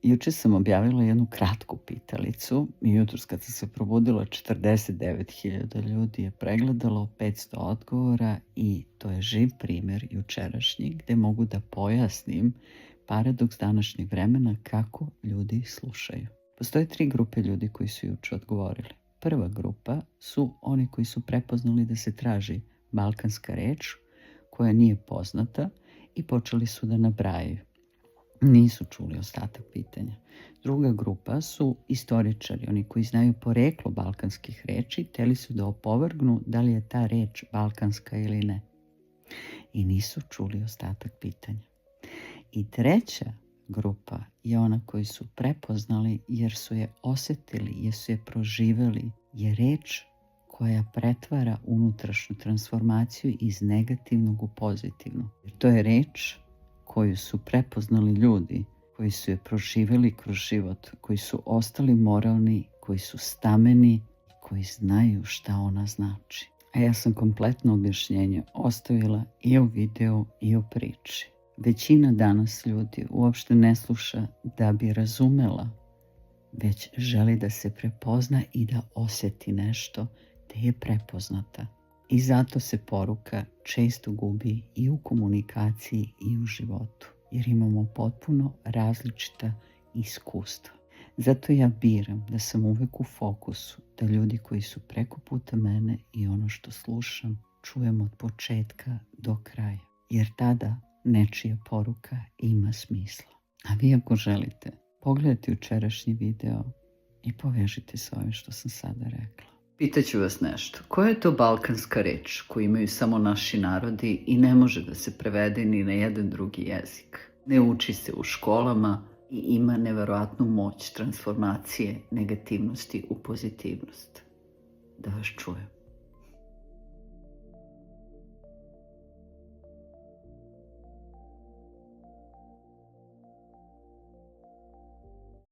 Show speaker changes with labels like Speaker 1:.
Speaker 1: Juče sam objavila jednu kratku pitalicu i jutros kad sam se probudila 49.000 ljudi je pregledalo 500 odgovora i to je živ primjer jučerašnji gde mogu da pojasnim paradoks današnjeg vremena kako ljudi slušaju. Postoje 3 grupe ljudi koji su juče odgovorili. Prva grupa su oni koji su prepoznali da se traži balkanska reč koja nije poznata i počeli su da nabrajaju. Nisu čuli ostatak pitanja. Druga grupa su istoričari, oni koji znaju poreklo balkanskih reči, hteli su da opovrgnu da li je ta reč balkanska ili ne. I nisu čuli ostatak pitanja. I treća grupa je ona koji su prepoznali jer su je osetili, jer su je proživeli, je reč koja pretvara unutrašnju transformaciju iz negativnog u pozitivno. Jer to je reč koju su prepoznali ljudi, koji su je proživjeli kroz život, koji su ostali moralni, koji su stameni, koji znaju šta ona znači. A ja sam kompletno objašnjenje ostavila i u videu i u priči. Većina danas ljudi uopšte ne sluša da bi razumela, već želi da se prepozna i da osjeti nešto da je prepoznata. I zato se poruka često gubi i u komunikaciji i u životu, jer imamo potpuno različita iskustva. Zato ja biram da sam uvek u fokusu, da ljudi koji su preko puta mene i ono što slušam čujem od početka do kraja, jer tada nečija poruka ima smisla. A vi ako želite, pogledajte jučerašnji video i povežite se ovim što sam sada rekla. Pitaću vas nešto. Koja je to balkanska reč koju imaju samo naši narodi i ne može da se prevede ni na jedan drugi jezik? Ne uči se u školama i ima neverovatnu moć transformacije negativnosti u pozitivnost. Da vas čujem.